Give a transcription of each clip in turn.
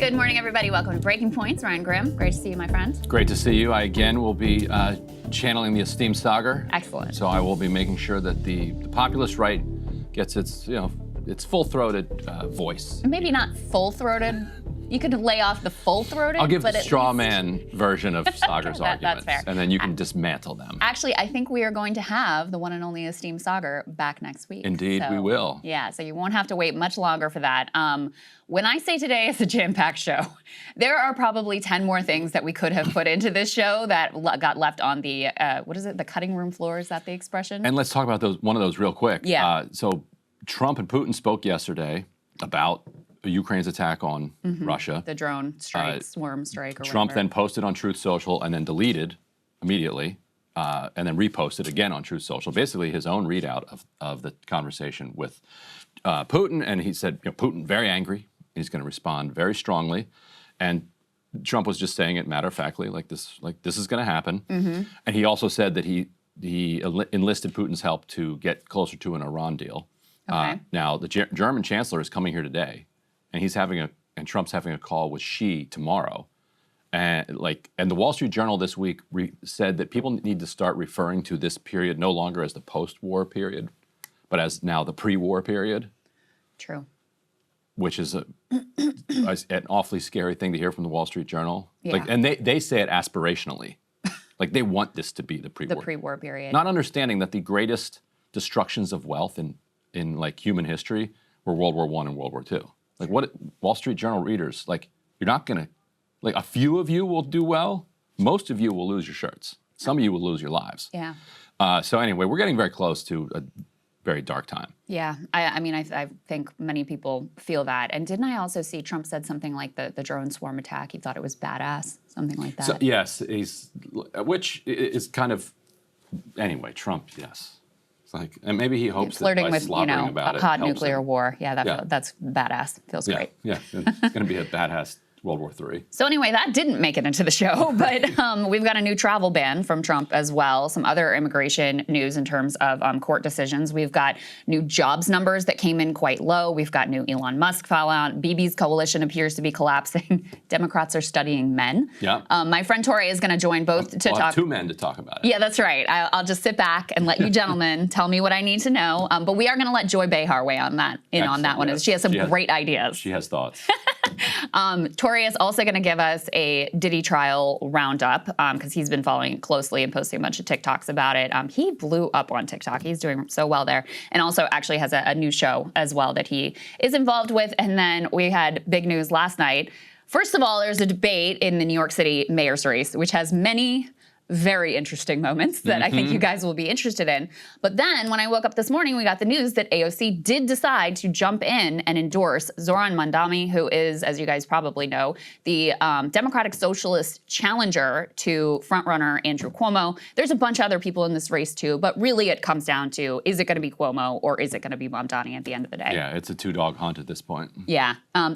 Good morning, everybody. Welcome to Breaking Points. Ryan Grimm, great to see you, my friend. Great to see you. I again will be channeling the esteemed Sagar. Excellent. So I will be making sure that the populist right gets its full-throated voice. Maybe not full-throated. You could lay off the full-throated. I'll give the straw man version of Sagar's arguments, that's fair. and then you can dismantle them. Actually, I think we are going to have the one and only esteemed Sagar back next week. Indeed, we will. Yeah, so you won't have to wait much longer for that. When I say today is a jam-packed show, there are probably 10 more things that we could have put into this show that got left on the, the cutting room floor, is that the expression? And let's talk about one of those real quick. Yeah. So Trump and Putin spoke yesterday about Ukraine's attack on Russia. The drone strike, swarm strike, or Trump whatever. then posted on Truth Social and then deleted immediately, and then reposted again on Truth Social, basically his own readout of the conversation with Putin. And he said, Putin very angry. He's going to respond very strongly. And Trump was just saying it matter-of-factly, like this is going to happen. And he also said that he enlisted Putin's help to get closer to an Iran deal. Okay. Now, the German chancellor is coming here today, and Trump's having a call with Xi tomorrow. And the Wall Street Journal this week said that people need to start referring to this period no longer as the post-war period, but as now the pre-war period. True. Which is an awfully scary thing to hear from the Wall Street Journal. Yeah. And they say it aspirationally. They want this to be the pre-war. The pre-war period. Not understanding that the greatest destructions of wealth in human history were World War I and World War II. What Wall Street Journal readers, you're not gonna, a few of you will do well, most of you will lose your shirts. Some of you will lose your lives. Yeah. So anyway, we're getting very close to a very dark time. Yeah, I think many people feel that. And didn't I also see Trump said something like the drone swarm attack? He thought it was badass, something like that. So, yes, which is kind of, anyway, Trump, yes. And maybe he hopes flirting that by with, slobbering about a it hot helps nuclear him. war. Yeah, that's badass. Feels great. Yeah, it's going to be a badass World War III. So anyway, that didn't make it into the show, but we've got a new travel ban from Trump as well. Some other immigration news in terms of court decisions. We've got new jobs numbers that came in quite low. We've got new Elon Musk fallout. Bibi's coalition appears to be collapsing. Democrats are studying men. Yeah. My friend Tori is going to join both to I'll talk. have two men to talk about it. Yeah, that's right. I'll just sit back and let you gentlemen tell me what I need to know. But we are going to let Joy Behar weigh on that one. Yes. She has some great ideas. She has thoughts. Tori is also going to give us a Diddy trial roundup because he's been following it closely and posting a bunch of TikToks about it. He blew up on TikTok. He's doing so well there. And also actually has a new show as well that he is involved with. And then we had big news last night. First of all, there's a debate in the New York City mayor's race, which has many very interesting moments that I think you guys will be interested in. But then when I woke up this morning, we got the news that AOC did decide to jump in and endorse Zoran Mandami, who is, as you guys probably know, the Democratic Socialist challenger to frontrunner Andrew Cuomo. There's a bunch of other people in this race too, but really it comes down to, is it going to be Cuomo or is it going to be Mandami at the end of the day? Yeah, it's a two-dog hunt at this point. Yeah, we'll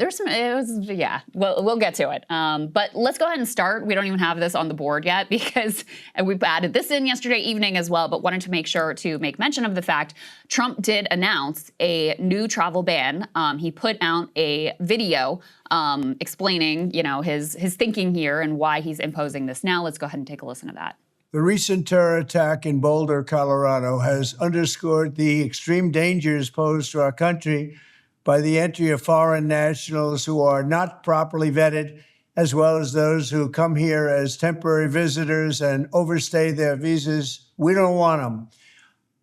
get to it. But let's go ahead and start. We don't even have this on the board yet because and we've added this in yesterday evening as well, but wanted to make sure to make mention of the fact Trump did announce a new travel ban. He put out a video explaining, his thinking here and why he's imposing this now. Let's go ahead and take a listen to that. The recent terror attack in Boulder, Colorado, has underscored the extreme dangers posed to our country by the entry of foreign nationals who are not properly vetted, as well as those who come here as temporary visitors and overstay their visas. We don't want them.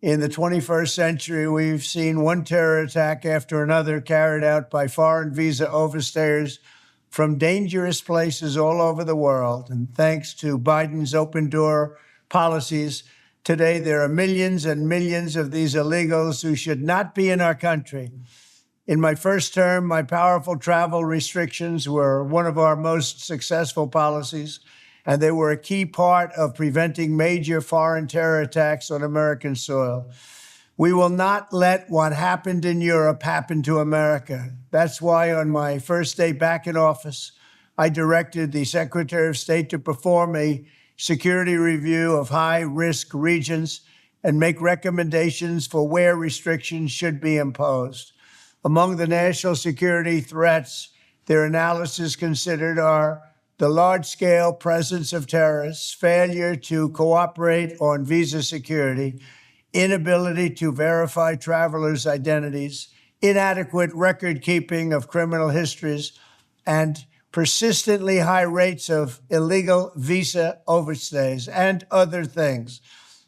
In the 21st century, we've seen one terror attack after another carried out by foreign visa overstayers from dangerous places all over the world. And thanks to Biden's open door policies, today there are millions and millions of these illegals who should not be in our country. In my first term, my powerful travel restrictions were one of our most successful policies, and they were a key part of preventing major foreign terror attacks on American soil. We will not let what happened in Europe happen to America. That's why on my first day back in office, I directed the Secretary of State to perform a security review of high-risk regions and make recommendations for where restrictions should be imposed. Among the national security threats, their analysis considered are the large-scale presence of terrorists, failure to cooperate on visa security, inability to verify travelers' identities, inadequate record-keeping of criminal histories, and persistently high rates of illegal visa overstays, and other things.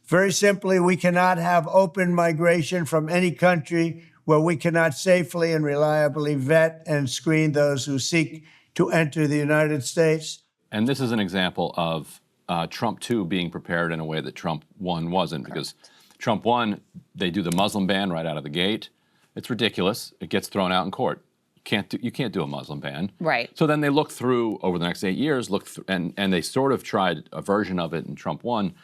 Very simply, we cannot have open migration from any country where we cannot safely and reliably vet and screen those who seek to enter the United States. And this is an example of Trump 2 being prepared in a way that Trump 1 wasn't. Because Trump 1, they do the Muslim ban right out of the gate. It's ridiculous. It gets thrown out in court. You can't do a Muslim ban. Right. So then they look through, over the next 8 years, and they sort of tried a version of it in Trump 1,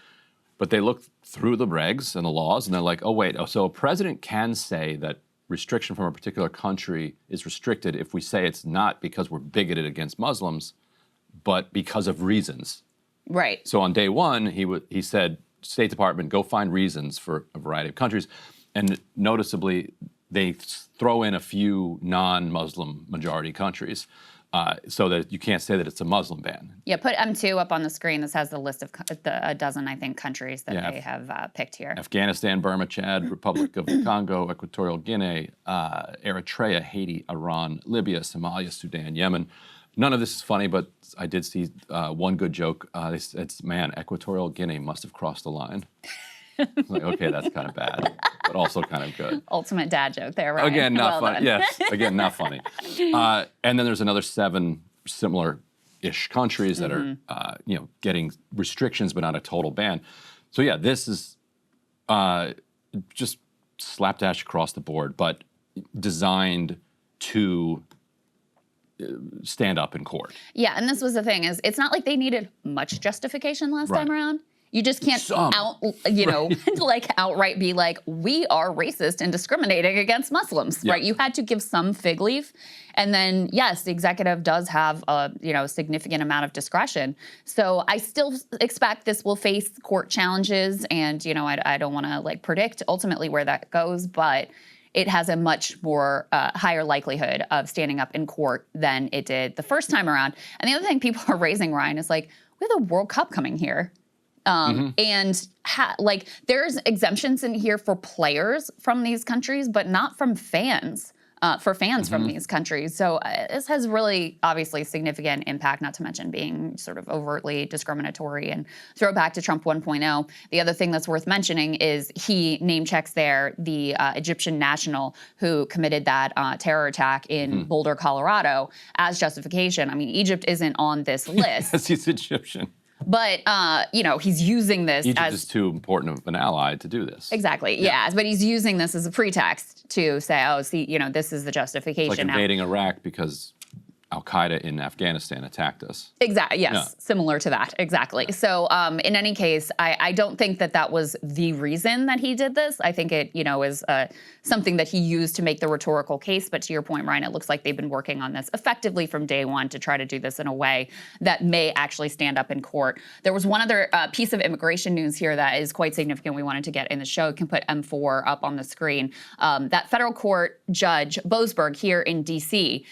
but they looked through the regs and the laws, and they're like, oh, wait, so a president can say that restriction from a particular country is restricted if we say it's not because we're bigoted against Muslims, but because of reasons. Right. So on day one, he said, State Department, go find reasons for a variety of countries. And noticeably, they throw in a few non-Muslim majority countries so that you can't say that it's a Muslim ban. Yeah, put M2 up on the screen. This has the list of a dozen, I think, countries that they have picked here. Afghanistan, Burma, Chad, Republic of the Congo, Equatorial Guinea, Eritrea, Haiti, Iran, Libya, Somalia, Sudan, Yemen. None of this is funny, but I did see one good joke. They said, man, Equatorial Guinea must have crossed the line. Like, okay, that's kind of bad, but also kind of good. Ultimate dad joke there, right? Again, not funny. Yes, again, not funny. And then there's another 7 similar-ish countries that are, getting restrictions, but not a total ban. So yeah, this is just slapdash across the board, but designed to stand up in court. Yeah, and this was the thing, is it's not like they needed much justification last time around. You just can't outright be like, we are racist and discriminating against Muslims, right? You had to give some fig leaf. And then, yes, the executive does have a significant amount of discretion. So I still expect this will face court challenges, and I don't want to predict ultimately where that goes, but it has a much more higher likelihood of standing up in court than it did the first time around. And the other thing people are raising, Ryan, is we have the World Cup coming here. And there's exemptions in here for players from these countries, but not from fans, from these countries. So this has really, obviously, significant impact, not to mention being sort of overtly discriminatory. And throw back to Trump 1.0. The other thing that's worth mentioning is he name checks there the Egyptian national who committed that terror attack in Boulder, Colorado, as justification. I mean, Egypt isn't on this list. Yes, he's Egyptian. But, he's using this Egypt is too important of an ally to do this. Exactly, yeah. But he's using this as a pretext to say, oh, see, this is the justification. It's like invading Iraq because Al-Qaeda in Afghanistan attacked us. Exactly, yes, similar to that, exactly. So in any case, I don't think that was the reason that he did this. I think it, is something that he used to make the rhetorical case. But to your point, Ryan, it looks like they've been working on this effectively from day one to try to do this in a way that may actually stand up in court. There was one other piece of immigration news here that is quite significant we wanted to get in the show. You can put M4 up on the screen. That federal court judge, Boasberg, here in D.C.,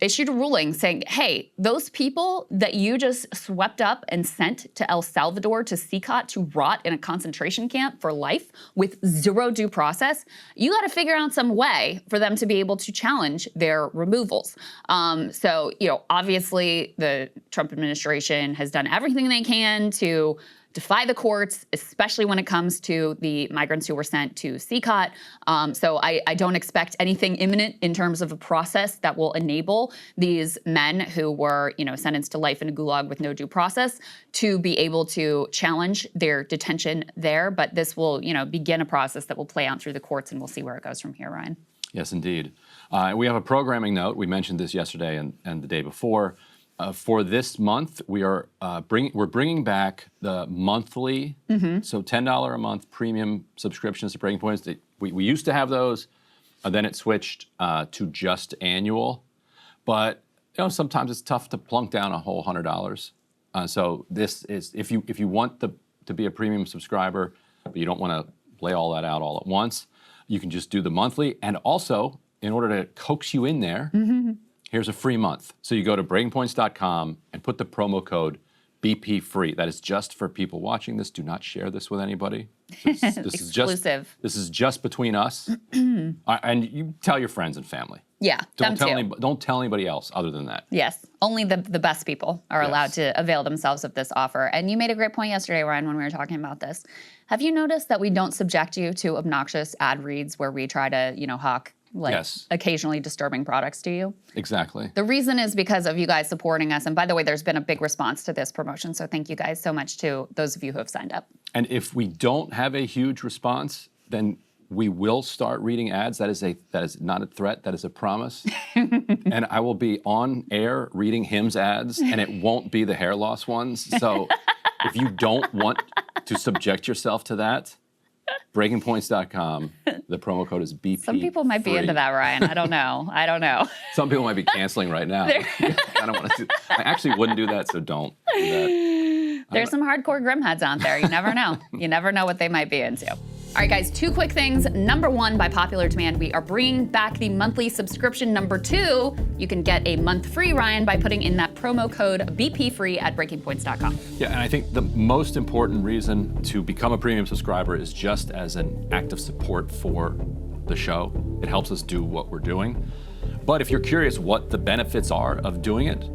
issued a ruling saying, hey, those people that you just swept up and sent to El Salvador to CICOT to rot in a concentration camp for life with zero due process, you got to figure out some way for them to be able to challenge their removals. So, obviously the Trump administration has done everything they can to defy the courts, especially when it comes to the migrants who were sent to CICOT. So I don't expect anything imminent in terms of a process that will enable these men who were, sentenced to life in a gulag with no due process to be able to challenge their detention there. But this will, begin a process that will play out through the courts, and we'll see where it goes from here, Ryan. Yes, indeed. We have a programming note. We mentioned this yesterday and the day before. For this month, we're bringing back the monthly, so $10 a month premium subscriptions to Breaking Points. We used to have those, then it switched to just annual. But sometimes it's tough to plunk down a whole $100. So this is if you want to be a premium subscriber, but you don't want to lay all that out all at once, you can just do the monthly. And also, in order to coax you in there. here's a free month. So you go to breakingpoints.com and put the promo code BP free. That is just for people watching this. Do not share this with anybody. This is Exclusive. This is just between us. And you tell your friends and family. Yeah, Don't tell anybody else other than that. Yes, only the best people are allowed to avail themselves of this offer. And you made a great point yesterday, Ryan, when we were talking about this. Have you noticed that we don't subject you to obnoxious ad reads where we try to, hawk occasionally disturbing products to you? Exactly. The reason is because of you guys supporting us. And by the way, there's been a big response to this promotion. So thank you guys so much to those of you who have signed up. And if we don't have a huge response, then we will start reading ads. That is not a threat. That is a promise. And I will be on air reading Hims ads, and it won't be the hair loss ones. So if you don't want to subject yourself to that, breakingpoints.com. The promo code is BP. Some people might be into that, Ryan. I don't know. Some people might be canceling right now. I don't want to. I actually wouldn't do that, so don't do that. There's some hardcore Grimheads out there. You never know. You never know what they might be into. All right, guys, 2 quick things. Number 1, by popular demand, we are bringing back the monthly subscription. Number 2, you can get a month free, Ryan, by putting in that promo code BPFree at breakingpoints.com. Yeah, and I think the most important reason to become a premium subscriber is just as an act of support for the show. It helps us do what we're doing. But if you're curious what the benefits are of doing it,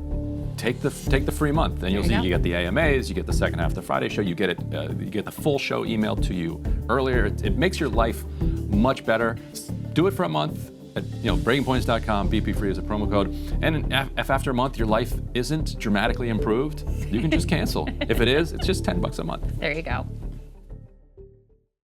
take the free month, and you'll see you get the AMAs, you get the second half of the Friday show, you get the full show emailed to you earlier. It makes your life much better. Do it for a month. At, breakingpoints.com, BP free is a promo code. And if after a month your life isn't dramatically improved, you can just cancel. If it is, it's just $10 a month. There you go.